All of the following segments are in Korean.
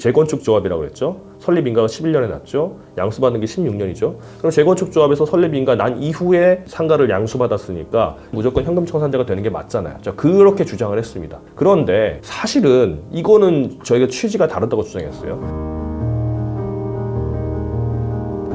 재건축 조합이라고 그랬죠. 설립인가가 11년에 났죠. 양수받은 게 16년이죠. 그럼 재건축 조합에서 설립인가 난 이후에 상가를 양수받았으니까 무조건 현금 청산자가 되는 게 맞잖아요. 자, 그렇게 주장을 했습니다. 그런데 사실은 이거는 저희가 취지가 다르다고 주장했어요.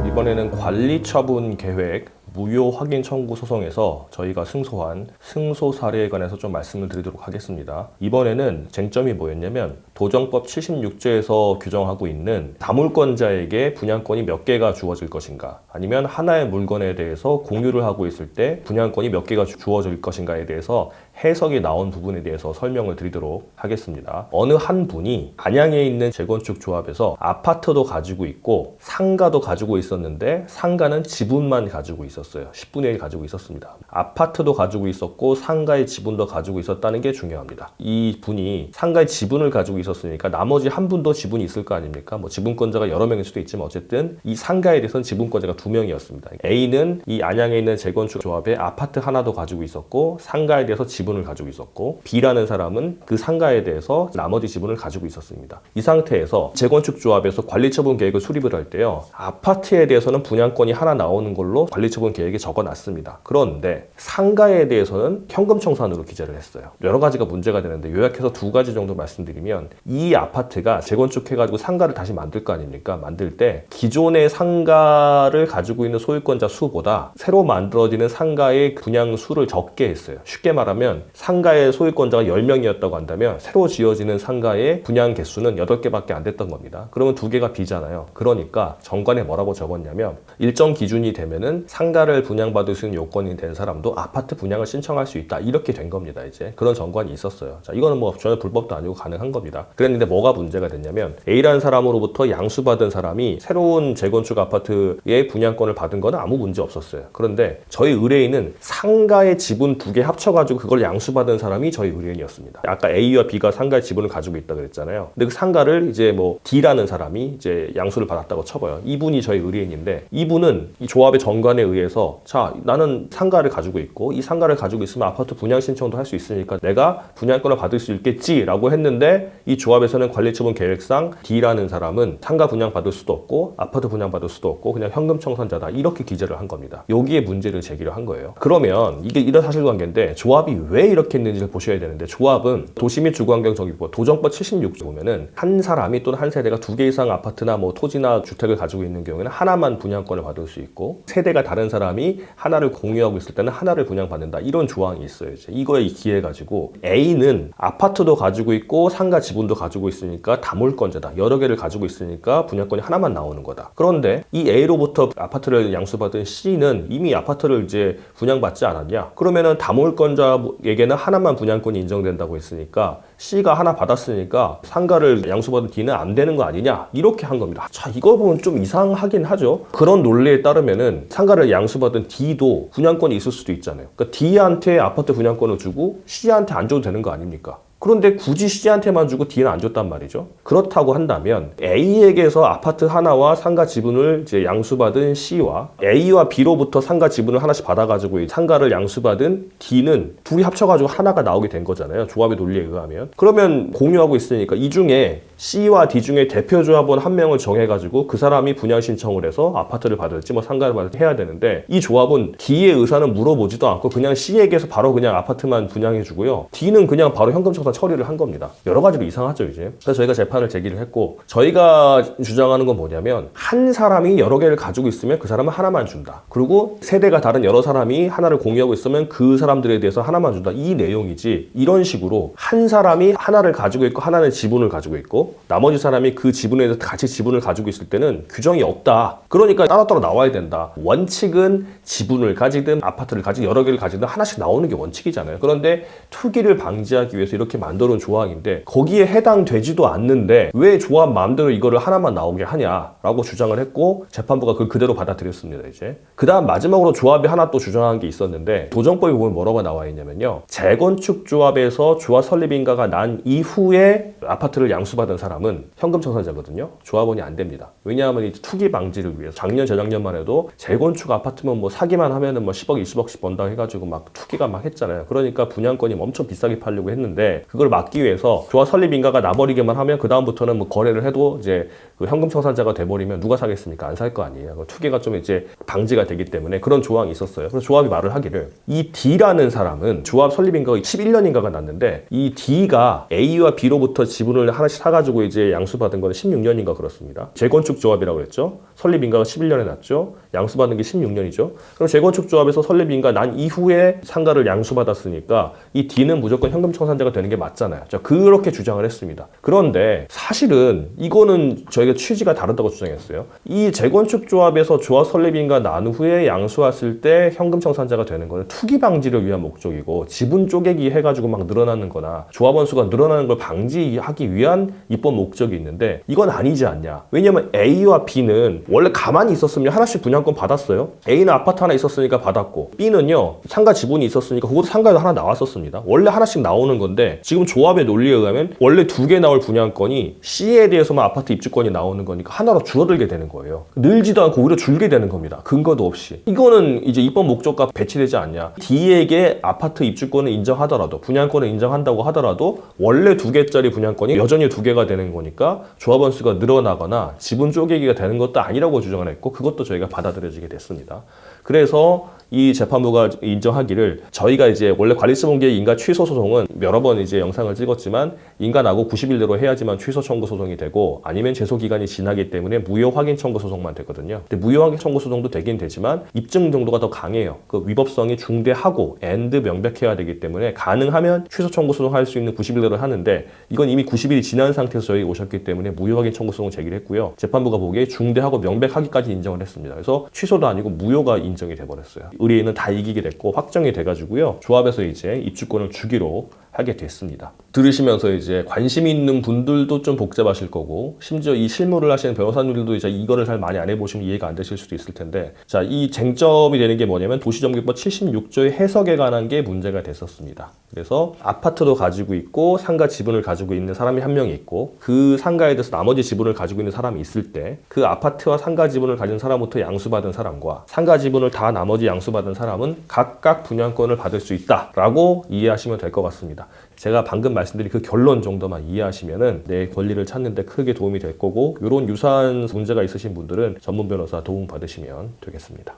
이번에는 관리처분 계획 무효 확인 청구 소송에서 저희가 승소한 승소 사례에 관해서 좀 말씀을 드리도록 하겠습니다. 이번에는 쟁점이 뭐였냐면 도정법 76조에서 규정하고 있는 다물권자에게 분양권이 몇 개가 주어질 것인가, 아니면 하나의 물건에 대해서 공유를 하고 있을 때 분양권이 몇 개가 주어질 것인가에 대해서 해석이 나온 부분에 대해서 설명을 드리도록 하겠습니다. 어느 한 분이 안양에 있는 재건축 조합에서 아파트도 가지고 있고 상가도 가지고 있었는데 상가는 지분만 가지고 있었어요. 10분의 1 가지고 있었습니다. 아파트도 가지고 있었고 상가의 지분도 가지고 있었다는 게 중요합니다. 이 분이 상가의 지분을 가지고 있었으니까 나머지 한 분도 지분이 있을 거 아닙니까? 뭐 지분권자가 여러 명일 수도 있지만 어쨌든 이 상가에 대해서는 지분권자가 2명이었습니다. A는 이 안양에 있는 재건축 조합에 아파트 하나도 가지고 있었고 상가에 대해서 지분을 가지고 있었고, B라는 사람은 그 상가에 대해서 나머지 지분을 가지고 있었습니다. 이 상태에서 재건축 조합에서 관리처분 계획을 수립을 할 때요, 아파트에 대해서는 분양권이 하나 나오는 걸로 관리처분 계획에 적어놨습니다. 그런데 상가에 대해서는 현금 청산으로 기재를 했어요. 여러 가지가 문제가 되는데 요약해서 2가지 정도 말씀드리면, 이 아파트가 재건축해가지고 상가를 다시 만들 거 아닙니까? 만들 때 기존의 상가를 가지고 있는 소유권자 수보다 새로 만들어지는 상가의 분양 수를 적게 했어요. 쉽게 말하면 상가의 소유권자가 10명이었다고 한다면 새로 지어지는 상가의 분양 개수는 8개밖에 안 됐던 겁니다. 그러면 2개가 비잖아요. 그러니까 정관에 뭐라고 적었냐면, 일정 기준이 되면은 상가를 분양받을 수 있는 요건이 된 사람도 아파트 분양을 신청할 수 있다, 이렇게 된 겁니다. 이제 그런 정관이 있었어요. 자, 이거는 뭐 전혀 불법도 아니고 가능한 겁니다. 그랬는데 뭐가 문제가 됐냐면, A라는 사람으로부터 양수받은 사람이 새로운 재건축 아파트의 분양권을 받은 거는 아무 문제 없었어요. 그런데 저희 의뢰인은 상가의 지분 2개 합쳐가지고 그걸 양수받은 사람이 저희 의뢰인이었습니다. 아까 A와 B가 상가의 지분을 가지고 있다 그랬잖아요. 근데 그 상가를 이제 뭐 D라는 사람이 이제 양수를 받았다고 쳐봐요. 이분이 저희 의뢰인인데, 이분은 이 조합의 정관에 의해서, 자, 나는 상가를 가지고 있고 이 상가를 가지고 있으면 아파트 분양 신청도 할 수 있으니까 내가 분양권을 받을 수 있겠지 라고 했는데, 이 조합에서는 관리처분 계획상 D라는 사람은 상가 분양 받을 수도 없고 아파트 분양 받을 수도 없고 그냥 현금 청산자다, 이렇게 기재를 한 겁니다. 여기에 문제를 제기를 한 거예요. 그러면 이게 이런 사실관계인데 조합이 왜 이렇게 했는지를 보셔야 되는데, 조합은 도시및 주거환경정비법 도정법 76조 보면은 한 사람이 또는 한 세대가 2개 이상 아파트나 뭐 토지나 주택을 가지고 있는 경우에는 하나만 분양권을 받을 수 있고, 세대가 다른 사람이 하나를 공유하고 있을 때는 하나를 분양받는다, 이런 조항이 있어요. 이제 이거에 기해 가지고 A는 아파트도 가지고 있고 상가 지분도 가지고 있으니까 다물권자다, 여러 개를 가지고 있으니까 분양권이 하나만 나오는 거다. 그런데 이 A로부터 아파트를 양수받은 C는 이미 아파트를 이제 분양받지 않았냐? 그러면은 다물권자에게는 하나만 분양권이 인정된다고 했으니까 C가 하나 받았으니까 상가를 양수받은 D는 안 되는 거 아니냐, 이렇게 한 겁니다. 자, 이거 보면 좀 이상하긴 하죠. 그런 논리에 따르면은 상가를 양수받은 D도 분양권이 있을 수도 있잖아요. 그러니까 D한테 아파트 분양권을 주고 C한테 안 줘도 되는 거 아닙니까? 그런데 굳이 C한테만 주고 D는 안 줬단 말이죠. 그렇다고 한다면 A에게서 아파트 하나와 상가 지분을 이제 양수받은 C와 A와 B로부터 상가 지분을 하나씩 받아가지고 상가를 양수받은 D는 둘이 합쳐가지고 하나가 나오게 된 거잖아요. 조합의 논리에 의하면. 그러면 공유하고 있으니까 이 중에 C와 D 중에 대표 조합원 한 명을 정해가지고 그 사람이 분양 신청을 해서 아파트를 받을지 뭐 상가를 받을지 해야 되는데, 이 조합은 D의 의사는 물어보지도 않고 그냥 C에게서 바로 그냥 아파트만 분양해주고요. D는 그냥 바로 현금 청산 처리를 한 겁니다. 여러 가지로 이상하죠, 이제. 그래서 저희가 재판을 제기를 했고, 저희가 주장하는 건 뭐냐면, 한 사람이 여러 개를 가지고 있으면 그 사람은 하나만 준다. 그리고 세대가 다른 여러 사람이 하나를 공유하고 있으면 그 사람들에 대해서 하나만 준다, 이 내용이지, 이런 식으로 한 사람이 하나를 가지고 있고 하나는 지분을 가지고 있고 나머지 사람이 그 지분에 대해서 같이 지분을 가지고 있을 때는 규정이 없다. 그러니까 따로따로 나와야 된다. 원칙은 지분을 가지든 아파트를 가지든 여러 개를 가지든 하나씩 나오는 게 원칙이잖아요. 그런데 투기를 방지하기 위해서 이렇게 만들어 놓은 조항인데 거기에 해당되지도 않는데 왜 조합 마음대로 이거를 하나만 나오게 하냐라고 주장을 했고, 재판부가 그걸 그대로 받아들였습니다. 이제 그 다음 마지막으로 조합이 하나 또 주장한 게 있었는데, 도정법에 보면 뭐라고 나와 있냐면요, 재건축 조합에서 조합 설립인가가 난 이후에 아파트를 양수받은 사람은 현금 청산자거든요. 조합원이 안 됩니다. 왜냐하면 이 투기 방지를 위해서 작년 재작년만 해도 재건축 아파트면 뭐 사기만 하면은 뭐 10억 20억씩 번다고 해가지고 막 투기가 막 했잖아요. 그러니까 분양권이 엄청 비싸게 팔려고 했는데, 있는데 그걸 막기 위해서 조합 설립 인가가 나버리기만 하면 그 다음부터는 뭐 거래를 해도 이제 그 현금 청산자가 돼버리면 누가 사겠습니까? 안 살 거 아니에요. 투기가 좀 이제 방지가 되기 때문에 그런 조항이 있었어요. 그래서 조합이 말을 하기를 이 D라는 사람은 조합 설립 인가가 11년인가가 났는데 이 D가 A와 B로부터 지분을 하나씩 사가지고 이제 양수받은 건 16년인가 그렇습니다. 재건축 조합이라고 그랬죠. 설립 인가가 11년에 났죠. 양수받은 게 16년이죠. 그럼 재건축 조합에서 설립 인가 난 이후에 상가를 양수받았으니까 이 D는 무조건 현금 청산자가 되는 게 맞잖아요. 자, 그렇게 주장을 했습니다. 그런데 사실은 이거는 저희가 취지가 다르다고 주장했어요. 이 재건축 조합에서 조합 설립 인가 난 후에 양수했을 때 현금 청산자가 되는 거는 투기 방지를 위한 목적이고 지분 쪼개기 해가지고 막 늘어나는 거나 조합원 수가 늘어나는 걸 방지하기 위한 입법 목적이 있는데 이건 아니지 않냐. 왜냐면 A와 B는 원래 가만히 있었으면 하나씩 분양권 받았어요. A는 아파트 하나 있었으니까 받았고 B는요 상가 지분이 있었으니까 그것도 상가에도 하나 나왔었습니다. 원래 하나씩 나오는 건데 지금 조합의 논리에 의하면 원래 2개 나올 분양권이 C에 대해서만 아파트 입주권이 나오는 거니까 하나로 줄어들게 되는 거예요. 늘지도 않고 오히려 줄게 되는 겁니다. 근거도 없이. 이거는 이제 입법 목적과 배치되지 않냐. D에게 아파트 입주권을 인정하더라도 분양권을 인정한다고 하더라도 원래 2개짜리 분양권이 여전히 2개가 되는 거니까 조합원 수가 늘어나거나 지분 쪼개기가 되는 것도 아니라고 주장을 했고 그것도 저희가 받아들여지게 됐습니다. 그래서 이 재판부가 인정하기를 저희가 이제 원래 관리처분계획 인가 취소 소송은 여러 번 이제 영상을 찍었지만 인가나고 90일 내로 해야지만 취소 청구 소송이 되고 아니면 제소 기간이 지나기 때문에 무효 확인 청구 소송만 되거든요. 근데 무효 확인 청구 소송도 되긴 되지만 입증 정도가 더 강해요. 그 위법성이 중대하고 and 명백해야 되기 때문에 가능하면 취소 청구 소송할 수 있는 90일 내로 하는데 이건 이미 90일이 지난 상태에서 저희 오셨기 때문에 무효 확인 청구 소송을 제기를 했고요. 재판부가 보기에 중대하고 명백하기까지 인정을 했습니다. 그래서 취소도 아니고 무효가 인정이 돼버렸어요. 의뢰인은 다 이기게 됐고 확정이 돼가지고요. 조합에서 이제 입주권을 주기로 하게 됐습니다. 들으시면서 이제 관심 있는 분들도 좀 복잡하실 거고 심지어 이 실무를 하시는 변호사님들도 이제 이거를 잘 많이 안 해보시면 이해가 안 되실 수도 있을 텐데 자, 이 쟁점이 되는 게 뭐냐면 도시정비법 76조의 해석에 관한 게 문제가 됐었습니다. 그래서 아파트도 가지고 있고 상가 지분을 가지고 있는 사람이 한 명이 있고 그 상가에 대해서 나머지 지분을 가지고 있는 사람이 있을 때 그 아파트와 상가 지분을 가진 사람부터 양수받은 사람과 상가 지분을 다 나머지 양수받은 사람은 각각 분양권을 받을 수 있다라고 이해하시면 될 것 같습니다. 제가 방금 말씀드린 그 결론 정도만 이해하시면은 내 권리를 찾는 데 크게 도움이 될 거고 이런 유사한 문제가 있으신 분들은 전문 변호사 도움 받으시면 되겠습니다.